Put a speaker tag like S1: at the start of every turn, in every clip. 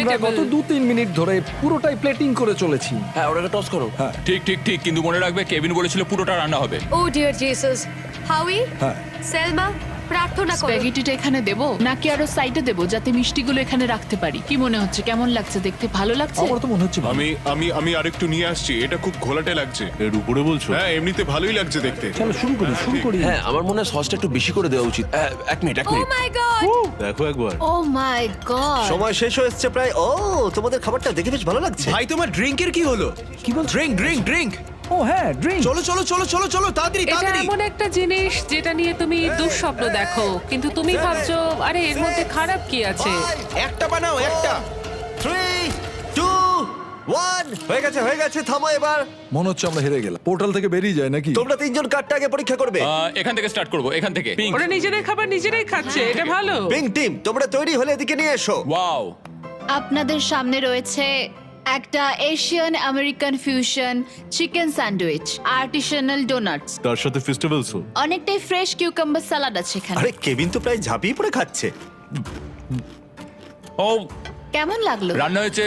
S1: আমরা গত 2-3 মিনিট ধরে পুরোটাই প্লেটিং করে চলেছি।
S2: হ্যাঁ ওটাকে টস করো।
S1: হ্যাঁ
S3: ঠিক ঠিক ঠিক, কিন্তু মনে রাখবে কেভিন বলেছিল পুরোটা রান্না হবে।
S4: ও ডিয়ার জিসাস, হাউই,
S1: হ্যাঁ
S4: সেলমা, প্রার্থনা করো।
S5: স্প্যাগেটিটা এখানে দেবো নাকি আরো সাইডে দেবো যাতে মিষ্টিগুলো এখানে রাখতে পারি? কি মনে হচ্ছে, কেমন লাগছে দেখতে? ভালো লাগছে?
S1: আমার তো মনে হচ্ছে ভালো।
S6: আমি আমি আমি আরেকটু নিয়ে আসছি, এটা খুব ঘোলাটে লাগছে।
S7: এর উপরে বলছো?
S6: হ্যাঁ এমনিতে ভালোই লাগছে দেখতে।
S1: চলো শুরু করি।
S2: হ্যাঁ আমার মনে হয় সসটা একটু বেশি করে দেওয়া উচিত। এক মিনিট
S4: ও মাই গড,
S7: দেখো একবার।
S5: ও মাই গড,
S8: সময় শেষ হয়ে এসছে প্রায়। ও তোমাদের খাবারটা দেখে বেশ ভালো লাগছে।
S9: ভাই তোমার ড্রিঙ্কের কি হলো?
S1: কি বল?
S9: ড্রিঙ্ক
S1: ও হ্যাঁ ড্রিঙ্ক।
S9: চলো চলো চলো চলো চলো তাড়াতাড়ি
S10: এটা
S9: তাড়াতাড়ি।
S10: এমন একটা জিনিস যেটা নিয়ে তুমি দুঃস্বপ্ন দেখো, কিন্তু তুমি ভাবছো আরে এর মধ্যে খারাপ কি আছে।
S9: একটা বানাও একটা।
S8: 3 2 1 হয়ে গেছে থামো এবার।
S1: মনে হচ্ছে আমরা হেরে গেলাম। পোর্টাল থেকে বেরিয়ে যায় নাকি?
S8: তোমরা তিনজন কার্ডটা আগে পরীক্ষা করবে।
S3: এখান থেকে স্টার্ট করবো, এখান থেকে। পিঙ্ক।
S10: ওরা নিজেদের খাবার নিজেরাই খাচ্ছে, এটা ভালো।
S8: পিঙ্ক টিম তোমরা তৈরি হলে এদিকে নিয়ে এসো।
S3: ওয়াও,
S5: আপনাদের সামনে রয়েছে একটা Asian American fusion chicken sandwich, artisanal donuts,
S7: তার সাথে ফেস্টিভ্যালসও।
S5: অনেকটাই ফ্রেশ কিউকাম্বার সালাড আছে এখানে।
S8: আরে কেভিন তো প্রায় ঝাঁপিয়ে পড়ে খাচ্ছে।
S3: ও
S5: কেমন লাগলো?
S3: রান্না হয়েছে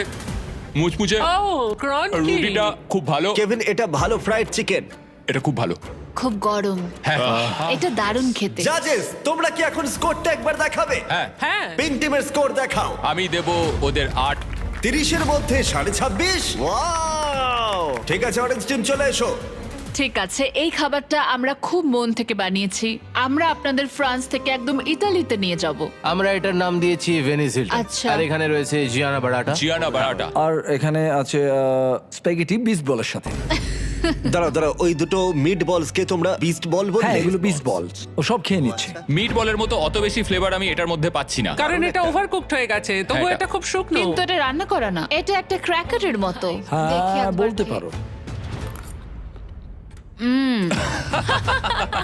S3: মুচমুচে,
S10: ও ক্রাঞ্চি।
S3: রুটিটা খুব ভালো,
S8: কেভিন এটা ভালো ফ্রাইড চিকেন।
S3: এটা খুব ভালো।
S5: খুব গরম,
S3: হ্যাঁ
S5: এটা দারুণ খেতে।
S8: জাজেস তোমরা কি এখন স্কোরটা একবার দেখাবে?
S3: হ্যাঁ,
S10: হ্যাঁ
S8: পিঙ্ক টিমের স্কোর দেখাও।
S3: আমি দেব ওদের 8।
S8: 30 এর মধ্যে 26.5। ওয়াও ঠিক আছে অরেঞ্জ টিম চলে এসো।
S5: ঠিক আছে, এই খাবারটা আমরা খুব মন থেকে বানিয়েছি। আমরা আপনাদের ফ্রান্স থেকে একদম ইতালিতে নিয়ে যাব।
S9: আমরা এটার নাম দিয়েছি ভেনিস হিলটন।
S5: আচ্ছা।
S9: আর এখানে রয়েছে জিয়ানা বারাটা।
S3: জিয়ানা বারাটা।
S1: আর এখানে আছে স্প্যাগেটি বিস বলের সাথে।
S8: দাঁড়াও ওই দুটো মিট বলস কে তোমরা বিস্ট বল বললে?
S1: হ্যাঁ এগুলো বিস বলস। ও সব খেয়ে নিচ্ছে।
S3: মিট বলের মতো অত বেশি ফ্লেভার আমি এটার মধ্যে পাচ্ছি না।
S10: কারণ এটা ওভারকুকড হয়ে গেছে, তবু
S3: হ্যাঁ,
S10: এটা খুব শুকনো।
S5: কিন্তু এটা রান্না করা না, এটা একটা ক্র্যাকারের মতো। দেখি
S1: হ্যাঁ
S5: একবার
S1: বলতে
S5: খেয়ে।
S1: পারো।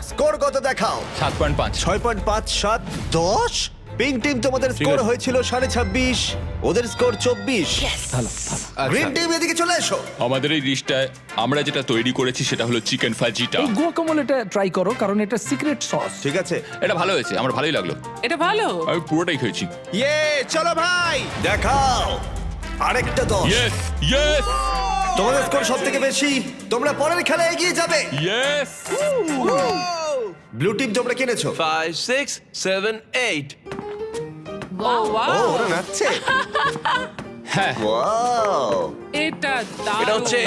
S8: স্কোর কত দেখাও।
S3: 7.5।
S8: 6.5 7 10। পিঙ্ক টিম তোমাদের স্কোর হয়েছিল 26.5, ওদের স্কোর 24।
S1: ভালো।
S8: গ্রিন টিম এদিকে চলে এসো।
S3: আমাদের এই ডিশটায় আমরা যেটা তৈরি করেছি সেটা হলো চিকেন ফাজিটা।
S1: এই গুয়াকামোলেটা ট্রাই করো কারণ এটা সিক্রেট সস।
S8: ঠিক আছে
S3: এটা ভালো হয়েছে, আমার ভালোই লাগলো।
S10: এটা ভালো।
S3: আমি পুরোটাই খেয়েছি।
S9: ইয়ে চলো ভাই।
S8: দেখাও আরেকটা 10।
S3: ইয়েস ইয়েস
S8: তোমাদের স্কোর সব থেকে বেশি, তোমরা পরের খেলায় এগিয়ে যাবে।
S3: ইয়েস।
S8: ব্লু টিম তোমরা কিনেছো।
S2: 5 6 7 8।
S10: ও ওয়াও,
S8: ও ওরা নাচছে।
S3: হ্যাঁ
S8: ওয়াও
S10: এটা
S2: এটা
S10: দারুণ।
S2: হচ্ছে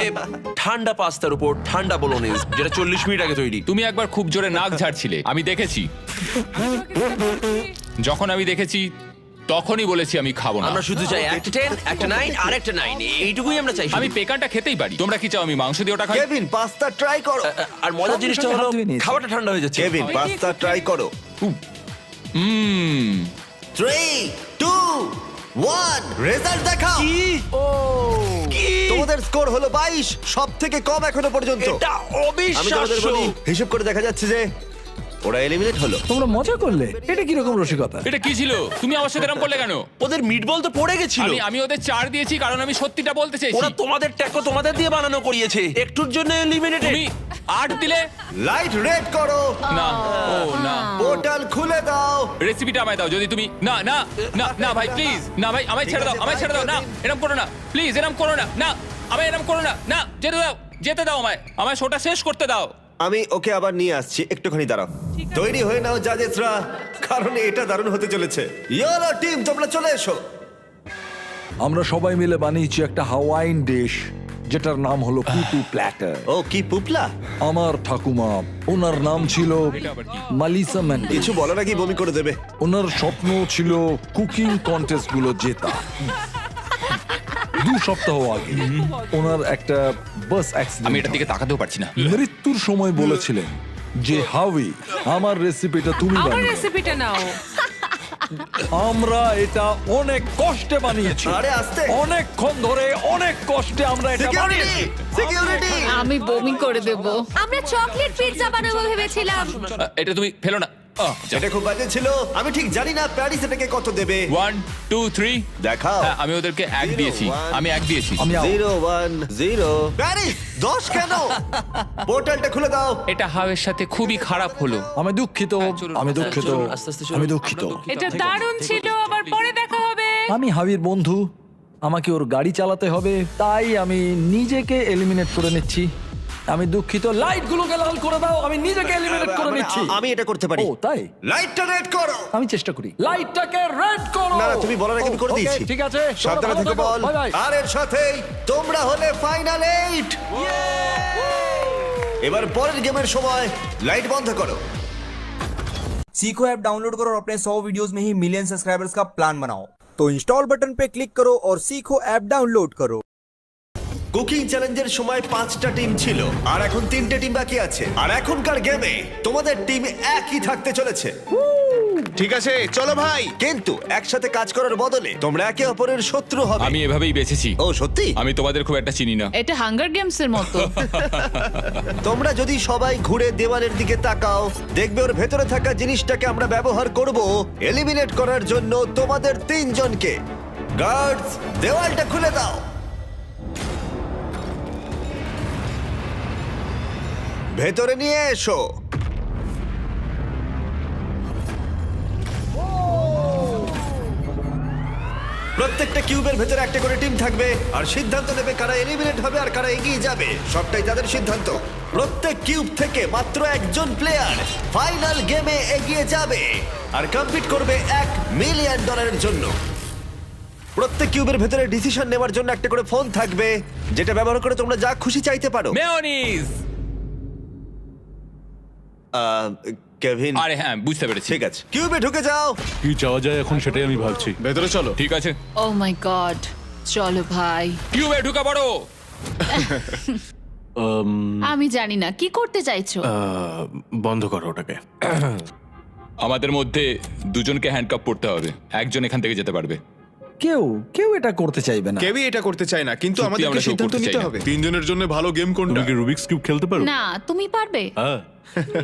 S2: ঠান্ডা পাস্তার উপর ঠান্ডা বোলোনিজ, যেটা 40 মিনিট আগে তৈরি।
S3: তুমি একবার খুব জোরে নাক ঝাড়ছিলে, আমি দেখেছি। যখন আমি দেখেছি তখনই বলেছি আমি খাবো না।
S2: আমরা শুধু চাই একটা 10 একটা 9 আর একটা 9, এইটুকুই আমরা চাই।
S3: আমি পেকানটা খেতেই পারি। তোমরা কি চাও আমি মাংস দিয়ে ওটা খাই?
S8: কেভিন পাস্তা ট্রাই করো।
S2: আর মজার জিনিসটা হলো
S1: হাত ধুয়ে নিয়েছি।
S2: খাবারটা ঠান্ডা হয়ে যাচ্ছে।
S8: কেভিন পাস্তা ট্রাই করো।
S3: হুম
S8: 3 2 1 রেজাল্ট দেখাও। তোমাদের স্কোর হলো 22, সব থেকে কম এখনো পর্যন্ত।
S2: এটা
S8: আমি তোমাদের
S2: অবিশ্বাস্য।
S8: বলি হিসেব করে দেখা যাচ্ছে যে ওরা এলিমিনেট হলো।
S1: তোমরা মজা করলে। এটা কি রকম রসিকতা?
S3: এটা কি ছিল? তুমি আমার সাথে এরকম করলে কেন?
S2: ওদের মিটবল তো পড়ে গেছিল।
S3: আমি ওদের 4 দিয়েছি কারণ আমি সত্যিটা বলতে চাইছি।
S2: ওরা তোমাদের ট্যাকো তোমাদের দিয়ে বানানো করিয়েছে, একটুর জন্য এলিমিনেটেড।
S3: তুমি 8 দিলে
S8: লাইট রেড করো,
S3: না। ও না,
S8: পোর্টাল খুলে দাও।
S3: রেসিপিটা আমায় দাও। যদি তুমি না না না না ভাই প্লিজ, না ভাই আমায় ছেড়ে দাও, আমায় ছেড়ে দাও। না এরকম করো না প্লিজ, এরকম করো না। না আমায় এরকম করো না। না যেতে দাও আমায় শোটা শেষ করতে দাও।
S8: আমি ওকে আবার নিয়ে আসছি, একটুখানি দাঁড়াও। তৈরি হয়ে নাও জাজেসরা, কারণ এটা দারুণ হতে চলেছে। ইয়েলো টিম তোমরা চলে এসো।
S1: আমরা সবাই মিলে বানিয়েছি একটা হাওয়াইন ডিশ যেটার নাম হলো পুটু প্ল্যাটার।
S8: ও কি পুপলা।
S1: আমার ঠাকুমা, ওনার নাম ছিল মালিসা ম্যান্ডি।
S8: কিছু বলার আগেই বমি করে দেবে।
S1: ওনার স্বপ্ন ছিল কুকিং কন্টেস্ট গুলো জেতা। 2 সপ্তাহ আগে ওনার একটা বাস
S3: আমি
S1: অ্যাক্সিডেন্ট।
S3: এটার দিকে তাকাতেও পারছি না।
S1: মৃত্যুর সময় বলেছিলেন যে হাউই আমার রেসিপিটা তুমি
S10: আমার
S1: বানিও।
S10: রেসিপিটা নাও।
S1: আমরা এটা অনেক কষ্টে বানিয়েছি।
S8: আরে আস্তে।
S1: অনেকক্ষণ ধরে অনেক কষ্টে আমরা এটা বানিয়েছি।
S8: সিকিউরিটি
S5: আমি বমি করে দেব।
S4: আমরা চকলেট পিৎজা বানাবো ভেবেছিলাম।
S3: এটা তুমি ফেলো না।
S8: এটা খুব বাজে ছিল। আমি ঠিক জানি না প্যারিস এটাকে কত দেবে।
S3: 1 2 3।
S8: দেখাও।
S3: হ্যাঁ আমি ওদেরকে 1 দিয়েছি। আমি 1 দিয়েছি।
S1: আমি
S8: 0 1 0 প্যারিস 10 কেন? পোর্টালটা খুলে দাও।
S3: এটা হাওয়ের সাথে খুবই খারাপ হলো।
S1: আমি দুঃখিত,
S3: চলুন,
S1: আমি দুঃখিত,
S2: আস্তে আস্তে চলুন।
S1: আমি দুঃখিত।
S10: এটা দারুণ ছিল, আবার পরে দেখা হবে।
S1: আমি হাবির বন্ধু, আমাকে ওর গাড়ি চালাতে হবে, তাই আমি নিজেকে এলিমিনেট করে নিচ্ছি। আমি দুঃখিত, লাইটগুলোকে লাল করে দাও, আমি নিজেকে এলিমিনেট করে নিচ্ছি।
S8: আমি এটা করতে পারি।
S1: ও তাই,
S8: লাইটটা রেড করো।
S1: আমি চেষ্টা করি। লাইটটাকে রেড করো।
S8: না না, তুমি বলার আগে আমি করে
S1: ওকে,
S8: দিয়েছি।
S1: ঠিক আছে,
S8: সাবধানে
S1: ভালো
S8: থেকে
S1: থেকো,
S8: বল।
S1: Bye bye.
S8: আর এর সাথেই তোমরা হলে ফাইনাল 8। এবার পরের গেমের সময় লাইট বন্ধ করো।
S11: सीखो ऐप डाउनलोड करो और अपने 100 वीडियोस में ही मिलियन सब्सक्राइबर्स का प्लान बनाओ। तो इंस्टॉल बटन पे क्लिक करो और सीखो ऐप डाउनलोड करो।
S8: কুকিং চ্যালেঞ্জের সময় 5টা টিম ছিল, আর এখন 3টে টিম বাকি আছে। আর এখনকার গেমে তোমাদের টিম একই থাকতে চলেছে,
S6: ঠিক আছে চলো ভাই।
S8: কিন্তু একসাথে কাজ করার বদলে তোমরা একে অপরের শত্রু হবে।
S3: আমি এভাবেই বেঁচেছি।
S8: ও সত্যি?
S3: আমি তোমাদের খুব একটা চিনি না।
S5: এটা হাঙ্গার গেমস এর মতো।
S8: তোমরা যদি সবাই ঘুরে দেওয়ালের দিকে তাকাও, দেখবে ওর ভেতরে থাকা জিনিসটাকে আমরা ব্যবহার করব এলিমিনেট করার জন্য তোমাদের 3 জনকে। গার্ডস, দেওয়ালটা খুলে দাও। ভেতরে নিয়ে এসো। প্রত্যেকটা কিউবের ভেতরে একটা করে টিম থাকবে, আর সিদ্ধান্ত নেবে কারা এলিমিনেট হবে আর কারা এগিয়ে যাবে। সবটাই তাদের সিদ্ধান্ত। প্রত্যেক কিউব থেকে মাত্র একজন প্লেয়ার ফাইনাল গেমে এগিয়ে যাবে আর কম্পিট করবে $1 মিলিয়ন জন্য। প্রত্যেক কিউবের ভেতরে ডিসিশন নেওয়ার জন্য একটা করে ফোন থাকবে, যেটা ব্যবহার করে তোমরা যা খুশি চাইতে পারো।
S3: মেয়োনিজ।
S8: কেভিন,
S3: আরে হ্যাঁ, বুঝতে পেরেছি।
S8: ঠিক আছে, কিউবে ঢুকে যাও।
S7: কি চাওয়া যায় এখন সেটাই আমি ভাবছি।
S6: ভেতরে চলো।
S3: ঠিক আছে,
S5: ও মাই গড, চলো ভাই।
S3: কিউবে ঢুকা পড়ো।
S5: আমি জানি না কি করতে চাইছো।
S9: বন্ধ করো ওটাকে।
S3: আমাদের মধ্যে দুজনকে হ্যান্ডকাপ পড়তে হবে, একজন এখান থেকে যেতে পারবে।
S1: কেউ এটা করতে চাইবে না।
S6: কেউই এটা করতে চায় না, কিন্তু
S3: সত্যি
S6: আমাদেরকে
S3: আমরা কেউ
S6: সিদ্ধান্ত
S3: করতে
S6: নিতে
S3: চাই না।
S6: হবে। 3 জনের জন্য ভালো গেম কোনটা?
S7: তুমি কি রুবিক্স কিউব খেলতে পারো?
S5: না, তুমি পারবে।
S7: হ্যাঁ।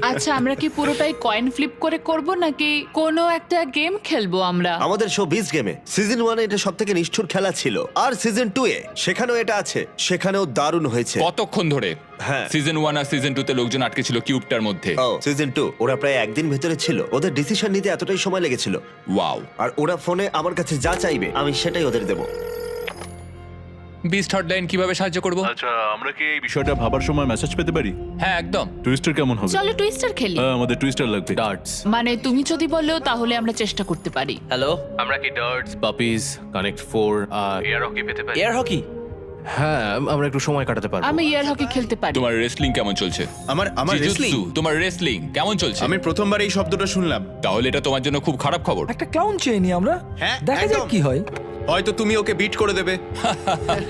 S5: আচ্ছা, আমরা কি পুরোটাই কয়েন ফ্লিপ করে করব নাকি কোনো একটা গেম খেলবো আমরা?
S8: আমাদের শো 20 গেমে সিজন 1 এটা সবথেকে নিষ্ঠুর খেলা ছিল, আর সিজন 2 এ সেখানেও এটা আছে, সেখানেও দারুণ হয়েছে।
S3: কতক্ষণ ধরে?
S8: হ্যাঁ।
S3: সিজন 1 আর সিজন 2 তে লোকজন আটকে ছিল কিউবটার মধ্যে।
S8: ও সিজন 2 ওরা প্রায় একদিন ভেতরে ছিল। ওদের ডিসিশন নিতে এতটাই সময় লেগেছিল।
S3: ওয়াও।
S8: আর ওরা ফোনে আমার কাছে যা চাইবে আমি সেটাই ওদের দেবো।
S3: বিস্ট হটলাইন কিভাবে সাহায্য করব?
S7: আচ্ছা, আমরা কি এই বিষয়টা ভাবার সময় মেসেজ পেতে পারি?
S3: হ্যাঁ, একদম।
S7: টুইস্টার কেমন হবে?
S5: চলো টুইস্টার খেলি।
S7: হ্যাঁ, আমাদের টুইস্টার লাগবে।
S9: ডার্টস।
S5: মানে তুমি যদি বলো তাহলে আমরা চেষ্টা করতে পারি।
S2: হ্যালো,
S9: আমরা কি ডার্টস, পাপিজ, কানেক্ট 4 আর এয়ার হকি পেতে পারি?
S2: Air hockey.
S9: হ্যাঁ, আমরা একটু সময় কাটাতে পারবো।
S5: আমি ইয়ার হকি খেলতে পারি।
S3: তোমার রেসলিং কেমন চলছে?
S6: আমার
S3: জিজুৎসু,
S6: wrestling?
S3: তোমার রেসলিং কেমন চলছে?
S6: আমি প্রথমবার এই শব্দটা শুনলাম।
S3: তাহলে এটা তোমার জন্য খুব খারাপ খবর।
S1: একটা ক্লাউন চেয়ে নি আমরা,
S6: হ্যাঁ,
S1: দেখা যাক
S6: একদম।
S1: কি হয়।
S6: হয়তো তুমি ওকে বিট করে দেবে।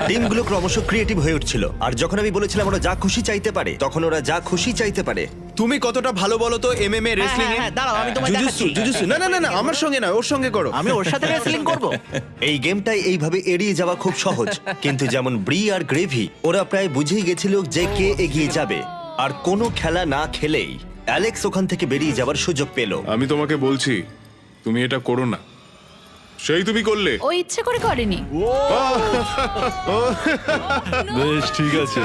S8: টিমগুলো ক্রমশ ক্রিয়েটিভ হয়ে উঠছিল, আর যখন আমি বলেছিলাম ওরা যা খুশি চাইতে পারে, তখন ওরা যা খুশি চাইতে পারে।
S6: তুমি কতটা ভালো বলো তো এমএমএ রেসলিং এ?
S2: দাঁড়াও, আমি তোমায় দেখাচ্ছি।
S6: জুজুৎসু। না না না না, আমার সঙ্গে না, ওর সঙ্গে করো।
S2: আমি ওর সাথে রেসলিং করব।
S8: এই গেমটাই এইভাবে এড়িয়ে যাওয়া খুব সহজ, কিন্তু যেমন ব্রি আর গ্রেভি, ওরা প্রায় বুঝেই গেছিল যে কে এগিয়ে যাবে। আর কোনো খেলা না খেলেই অ্যালেক্স ওখান থেকে বেরিয়ে যাওয়ার সুযোগ পেল।
S6: আমি তোমাকে বলছি তুমি এটা করো না। সেই তুমি করলে।
S5: ও ইচ্ছে করে করেনি।
S7: বেশ, ঠিক আছে।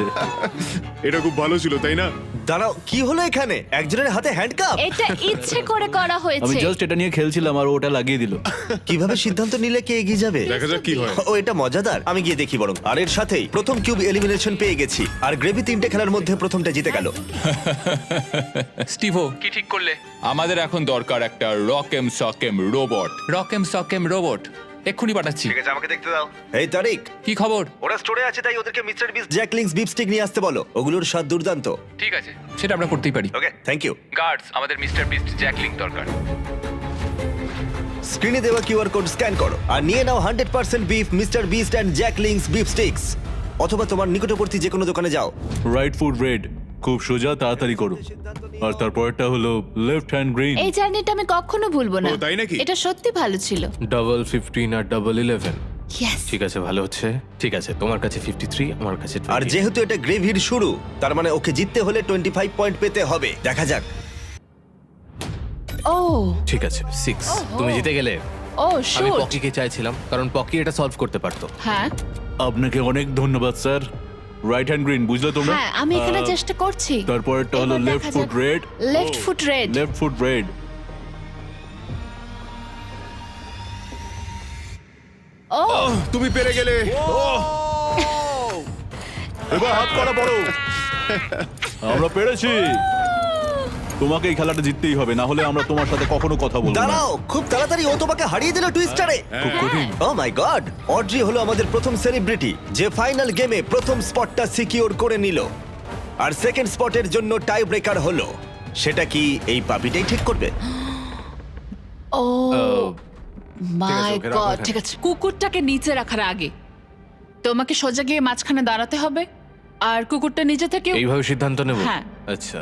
S6: এটা খুব ভালো ছিল, তাই না?
S8: দাঁড়াও, কি হলো এখানে? একজনের হাতে হ্যান্ডকাপ।
S5: এটা ইচ্ছে করে করা
S7: আমি
S5: হয়েছে।
S7: জাস্ট এটা নিয়ে খেলছিলাম আর ওটা লাগিয়ে দিল।
S8: কিভাবে সিদ্ধান্ত নিলে কে এগিয়ে যাবে?
S6: দেখা যাক কি হয়।
S8: ও, এটা মজাদার। আমি গিয়ে দেখি বরং। আর এর সাথেই প্রথম কিউব এলিমিনেশন পেয়ে গেছি, আর গ্রেভি 3টে খেলার মধ্যে প্রথমটা জিতে গেল।
S3: স্টিভো, কি ঠিক করলে? আমাদের এখন দরকার একটা রকেম সকেম রোবট। রকেম সকেম রোবট এক্ষুনি পাঠাচ্ছি।
S8: ঠিক আছে, আমাকে দেখতে দাও। এই তারিক,
S3: কি খবর?
S8: ওরা স্টোরে আছে, তাই ওদেরকে mister beast Jack Link's beef stick নিয়ে আসতে বলো। ওগুলোর স্বাদ দুর্দান্ত।
S3: ঠিক আছে, সেটা আমরা করতেই পারি।
S8: Okay, thank you.
S3: গার্ডস, আমাদের মিস্টার বিস্ট জ্যাকলিং দরকার।
S8: স্ক্রিনে দেওয়া কিউআর কোড স্ক্যান করো আর নিয়ে নাও 100% beef Mister Beast and Jack Link's beef sticks. অথবা তোমার নিকটবর্তী যে কোনো দোকানে যাও।
S7: রাইট ফুট রেড, খুব সোজা, তাড়াতাড়ি করো। আর তারপরটা হলো লেফট হ্যান্ড গ্রিন।
S5: এই জার্নিটা আমি কখনো ভুলবো না।
S6: ও, তাই নাকি?
S5: এটা সত্যি ভালো ছিল।
S9: ডাবল 15 আর ডাবল 11।
S5: ইয়েস।
S9: ঠিক আছে, ভালো হচ্ছে। ঠিক আছে, তোমার কাছে 53, আমার কাছে 20।
S8: আর যেহেতু এটা গ্রেভির শুরু, তার মানে ওকে জিততে হলে 25 পয়েন্ট পেতে হবে। দেখা যাক।
S5: ও
S9: ঠিক আছে, 6। তুমি জিতে গেলে।
S5: ও
S9: আমি
S5: শুট।
S9: পকিকে চাইছিলাম, কারণ পকি এটা সলভ করতে পারতো।
S5: হ্যাঁ
S7: আপনাকে অনেক ধন্যবাদ স্যার। রাইট হ্যান্ড গ্রিন, বুঝলে তোমরা?
S5: হ্যাঁ, আমি এখানে চেষ্টা করছি।
S7: তারপরটা হলো
S5: এবার
S7: লেফট
S5: দেখা
S7: ফুট
S5: যাক।
S7: Red.
S5: Left foot red.
S7: Left foot red.
S5: ও
S6: তুমি পেরে গেলে।
S7: এবার হাত করা বড়। আমরা পেরেছি। তোমাকে এই খেলাটা জিততেই হবে, না হলে আমরা তোমার সাথে কখনো কথা বলবো না।
S8: দাঁড়াও, খুব তাড়াতাড়ি ও তোমাকে হারিয়ে দিল টুইস্টারে।
S7: খুব কঠিন।
S8: ও মাই গড, অড্রি হলো আমাদের প্রথম সেলিব্রিটি যে ফাইনাল গেমে প্রথম স্পটটা সিকিউর করে নিল। আর সেকেন্ড স্পটের জন্য টাই ব্রেকার হলো। সেটা কি এই পাপিটাই ঠিক করবে?
S5: ও মাই গড, ঠিক আছে। কুকুরটাকে নিচে রাখার আগে তোমাকে সোজা গিয়ে মাঝখানে দাঁড়াতে হবে, আর কুকুরটা নিজে থেকে
S9: এইভাবে সিদ্ধান্ত নেব?
S5: হ্যাঁ।
S9: আচ্ছা,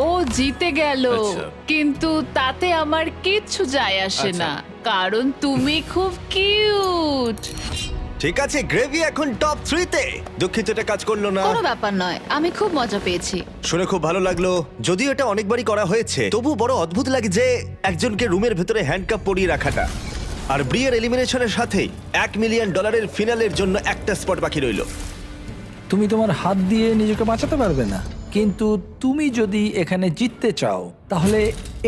S5: ও জিতে গেল,
S9: আচ্ছা।
S5: কিন্তু তাতে আমার কিচ্ছু যায় আসে
S9: আচ্ছা।
S5: না, কারণ তুমি খুব কিউট।
S8: ঠিক আছে, গ্রেভি এখন টপ 3 তে। দুঃখিত এটা কাজ করলো না।
S5: কোনো ব্যাপার নয়, আমি খুব মজা পেয়েছি।
S8: শুনে খুব ভালো লাগলো। যদিও এটা অনেকবারই করা হয়েছে, তবু বড় অদ্ভুত লাগে যে একজনকে রুমের ভেতরে হ্যান্ডকাপ পরিয়ে রাখাটা। আর ব্রিয়ের এলিমিনেশনের সাথেই $1 মিলিয়ন ফিনালের জন্য একটা স্পট বাকি রইল।
S1: তুমি তোমার হাত দিয়ে নিজেকে বাঁচাতে পারবে না, কিন্তু তুমি যদি এখানে জিততে চাও তাহলে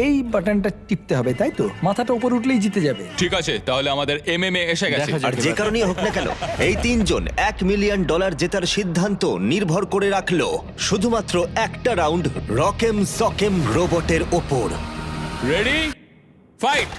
S1: এই বাটনটা টিপতে হবে, তাই তো? মাথাটা উপর উঠলেই জিতে যাবে।
S3: ঠিক আছে, তাহলে আমাদের এমএমএ এসে গেছে।
S8: আর যে কারণেই হোক না কেন, এই তিনজন $1 মিলিয়ন জেতার সিদ্ধান্ত নির্ভর করে রাখলো শুধুমাত্র একটা রাউন্ড রকেম সকেম রোবটের ওপর।
S3: Ready, fight!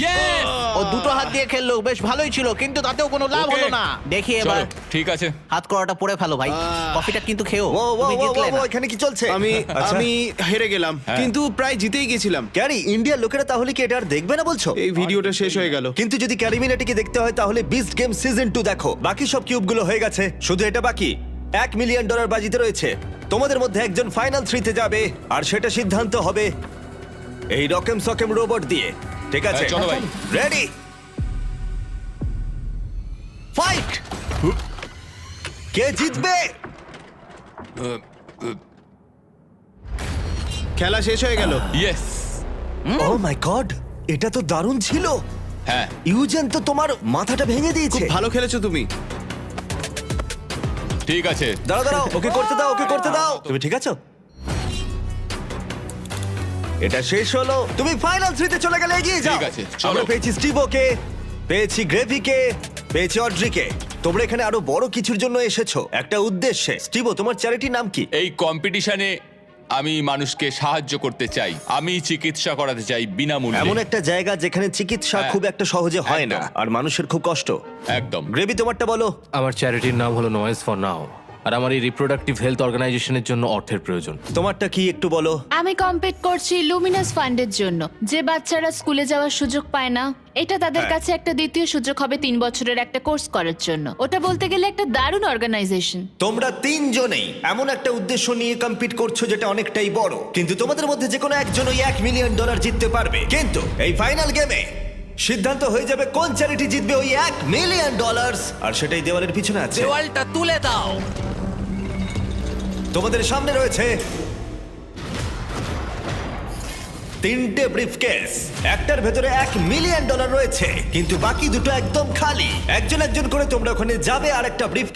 S3: ইয়েস!
S12: ও দুটো হাত দিয়ে খেললো, বেশ ভালোই ছিল, কিন্তু তাতেও কোনো লাভ
S3: Okay.
S12: হলো না। দেখি এবার
S3: ঠিক আছে।
S12: হাত করাটা পরে ফেলো ভাই, কফিটা কিন্তু খেও।
S8: ও ও
S12: তুমি
S8: ও,
S12: জিতলে
S8: ও,
S12: না।
S8: ও, এখানে কি চলছে? আচ্ছা।
S13: আমি হেরে গেলাম, কিন্তু প্রায় জিতেই গেছিলাম।
S8: ক্যারি, ইন্ডিয়ার লোকেরা তাহলে কি এটা আর দেখবে না বলছো?
S13: এই ভিডিওটা শেষ হয়ে গেল।
S8: কিন্তু যদি ক্যারিমিনাটিকে দেখতে হয় তাহলে বিস্ট গেম সিজন 2 দেখো। বাকি সব কিউবগুলো হয়ে গেছে, শুধু এটা বাকি। $1 মিলিয়ন বাজিতে রয়েছে। তোমাদের মধ্যে একজন ফাইনাল 3 তে যাবে, আর সেটা সিদ্ধান্ত হবে এই রকেম সকেম রোবট দিয়ে। ঠিক আছে,
S3: চলো ভাই।
S8: Ready, fight! কে জিতবে?
S13: খেলা শেষ হয়ে গেল।
S3: ইয়েস!
S8: ও মাই গড, এটা তো দারুণ ছিল।
S3: হ্যাঁ,
S8: ইউজেন তো তোমার মাথাটা ভেঙে দিয়েছে।
S13: ভালো খেলেছো তুমি।
S3: ঠিক আছে।
S8: দাঁড়াও দাঁড়াও, ওকে করতে দাও, ওকে করতে দাও। তুমি ঠিক আছো? এটা শেষ হলো, তুমি ফাইনাল 3 তে চলে গেলে, এগিয়ে যাও।
S3: ঠিক আছে, চলো।
S8: আমরা পেয়েছি স্টিভোকে, পেয়েছি গ্রেভিকে, পেয়েছি অড্রিকে। তোমরা এখানে আরো বড় কিছুর জন্য এসেছো, একটা উদ্দেশ্যে। স্টিভো, তোমার চ্যারিটির নাম কি?
S3: এই কম্পিটিশনে আমি মানুষকে সাহায্য করতে চাই। আমি চিকিৎসা করাতে চাই
S8: এমন
S3: বিনামূল্যে।
S8: একটা জায়গা যেখানে চিকিৎসা
S3: হ্যাঁ।
S8: খুব একটা সহজে হয় না,
S3: একদম।
S8: আর মানুষের খুব কষ্ট।
S3: একদম।
S8: গ্রেভি, তোমারটা বলো।
S9: আমার চ্যারিটির নাম হলো নয়েজ ফর নাও, আর আমার এই রিপ্রোডাক্টিভ হেলথ অর্গানাইজেশনের জন্য অর্থের প্রয়োজন।
S8: তোমারটা কি একটু বলো।
S5: আমি কম্পিট করছি লুমিনাস ফান্ডের জন্য, যে বাচ্চারা স্কুলে যাওয়ার সুযোগ পায় না। এটা তাদের কাছে একটা দ্বিতীয় সুযোগ হবে 3 বছরের একটা কোর্স করার জন্য। ওটা বলতে গেলে একটা দারুণ অর্গানাইজেশন।
S8: তোমরা তিনজনেই এমন একটা উদ্দেশ্য নিয়ে কম্পিট করছো যেটা অনেকটাই বড়, কিন্তু তোমাদের মধ্যে যে কোনো একজন ওই $1 মিলিয়ন জিততে পারবে। কিন্তু এই ফাইনাল গেমে সিদ্ধান্ত হয়ে যাবে কোন চ্যারিটি জিতবে ওই $1 মিলিয়ন, আর সেটাই দেওয়ালের পিছনে আছে।
S12: দেওয়ালটা তুলে দাও।
S8: তোমাদের সামনে রয়েছে 3টে ব্রিফকেস। একটার ভেতরে $1 মিলিয়ন রয়েছে, কিন্তু বাকি দুটো একদম খালি। একজন একজন করে তোমরা ওখানে যাবে, আর একটা ব্রিফ